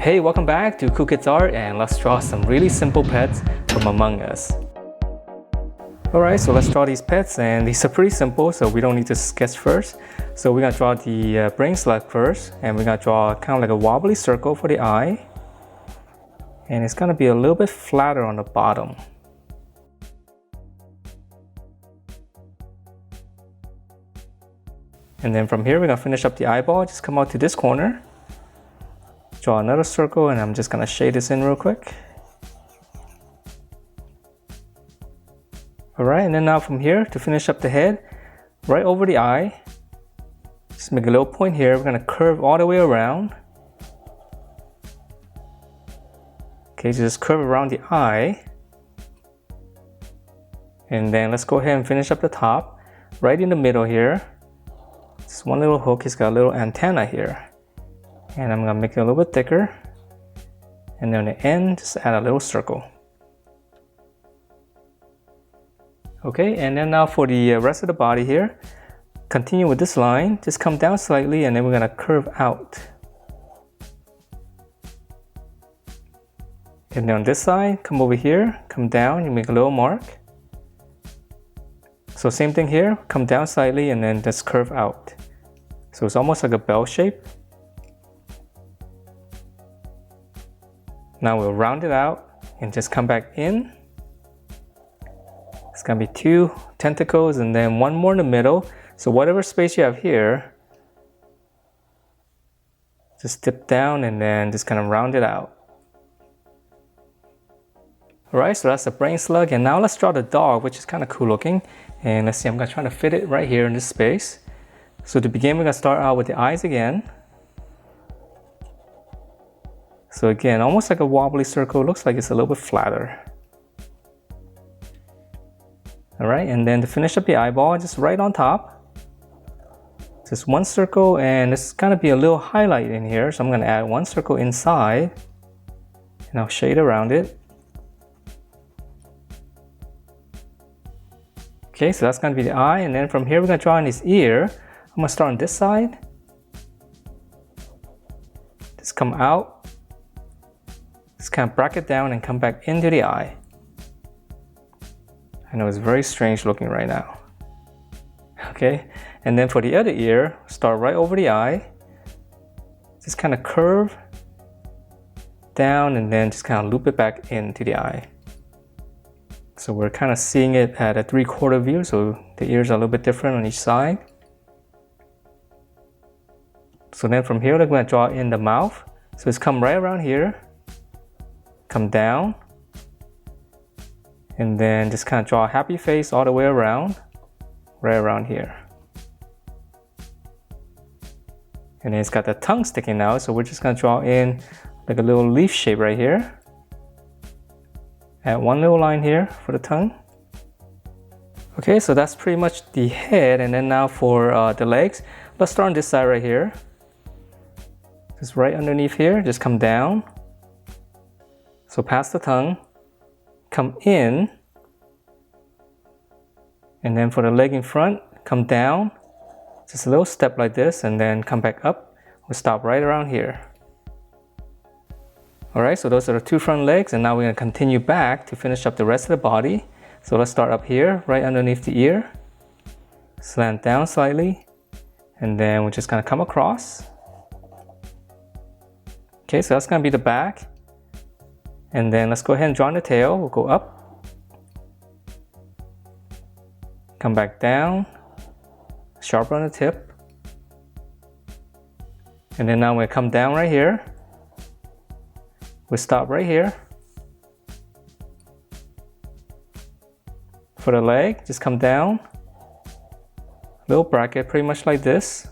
Hey, welcome back to Cool Kids Art, and let's draw some really simple pets from Among Us. Alright, so let's draw these pets, and these are pretty simple, so we don't need to sketch first. So we're gonna draw the Brainslug first, and we're gonna draw kind of like a wobbly circle for the eye. And it's gonna be a little bit flatter on the bottom. And then from here, we're gonna finish up the eyeball. Just come out to this corner. Draw another circle, and I'm just gonna shade this in real quick. Alright, and then now from here, to finish up the head, right over the eye, just make a little point here. We're gonna curve all the way around. Okay, so just curve around the eye. And then let's go ahead and finish up the top. Right in the middle here, just one little hook. He's got a little antenna here. And I'm gonna make it a little bit thicker. And then on the end, just add a little circle. Okay, and then now for the rest of the body here, continue with this line. Just come down slightly, and then we're gonna curve out. And then on this side, come over here, come down, you make a little mark. So same thing here, come down slightly and then just curve out. So it's almost like a bell shape. Now we'll round it out and just come back in. It's gonna be 2 tentacles and then one more in the middle. So whatever space you have here, just dip down and then just kind of round it out. Alright, so that's the Brainslug, and now let's draw the dog, which is kind of cool looking. And let's see, I'm gonna try to fit it right here in this space. So to begin, we're gonna start out with the eyes again. So again, almost like a wobbly circle. It looks like it's a little bit flatter. Alright, and then to finish up the eyeball, just right on top, just one circle, and it's gonna be a little highlight in here. So I'm gonna add one circle inside, and I'll shade around it. Okay, so that's gonna be the eye, and then from here we're gonna draw in his ear. I'm gonna start on this side. Just come out. Just kind of bracket down and come back into the eye. I know it's very strange looking right now. Okay, and then for the other ear, start right over the eye. Just kind of curve down and then just kind of loop it back into the eye. So we're kind of seeing it at a 3/4 view, so the ears are a little bit different on each side. So then from here, we're going to draw in the mouth. So it's come right around here, come down, and then just kind of draw a happy face all the way around, right around here. And then it's got the tongue sticking out, so we're just going to draw in like a little leaf shape right here. Add one little line here for the tongue. Okay, so that's pretty much the head, and then now for the legs, let's start on this side right here. Just right underneath here, just come down. So past the tongue, come in, and then for the leg in front, come down, just a little step like this, and then come back up. We'll stop right around here. Alright, so those are the 2 front legs, and now we're going to continue back to finish up the rest of the body. So let's start up here, right underneath the ear. Slant down slightly, and then we're just going to come across. Okay, so that's going to be the back. And then let's go ahead and draw in the tail. We'll go up. Come back down. Sharper on the tip. And then now we're going to come down right here. We'll stop right here. For the leg, just come down. Little bracket, pretty much like this.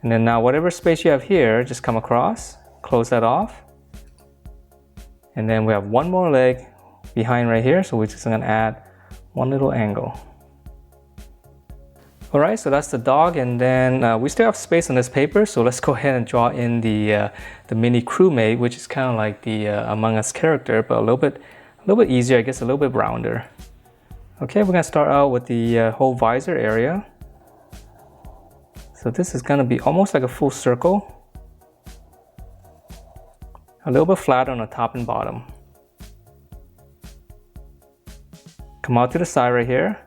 And then now whatever space you have here, just come across, close that off. And then we have one more leg behind right here, so we're just gonna add one little angle. Alright, so that's the dog, and then we still have space on this paper, so let's go ahead and draw in the Mini Crewmate, which is kind of like the Among Us character, but a little bit easier, I guess, a little bit rounder. Okay, we're gonna start out with the whole visor area. So this is gonna be almost like a full circle. a little bit flat on the top and bottom. Come out to the side right here.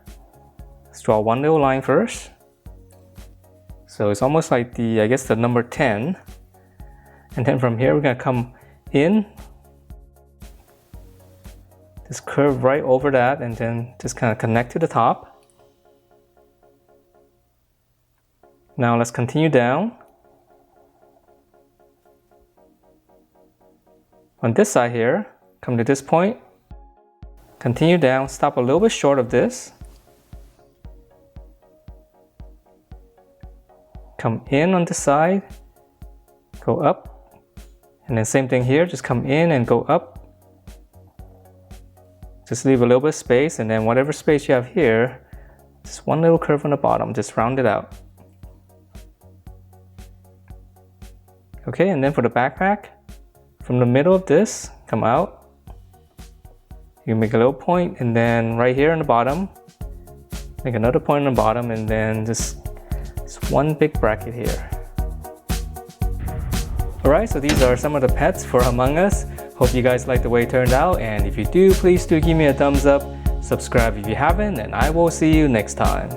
Let's draw one little line first. So it's almost like the, I guess, the number 10. And then from here we're gonna come in, just curve right over that, and then just kind of connect to the top. Now let's continue down. On this side here, come to this point, continue down, stop a little bit short of this. Come in on this side, go up. And then same thing here, just come in and go up. Just leave a little bit of space, and then whatever space you have here, just one little curve on the bottom, just round it out. Okay, and then for the backpack, from the middle of this, come out. You make a little point, and then right here on the bottom, make another point on the bottom, and then just one big bracket here. Alright, so these are some of the pets for Among Us. Hope you guys like the way it turned out, and if you do, please do give me a thumbs up, subscribe if you haven't, and I will see you next time.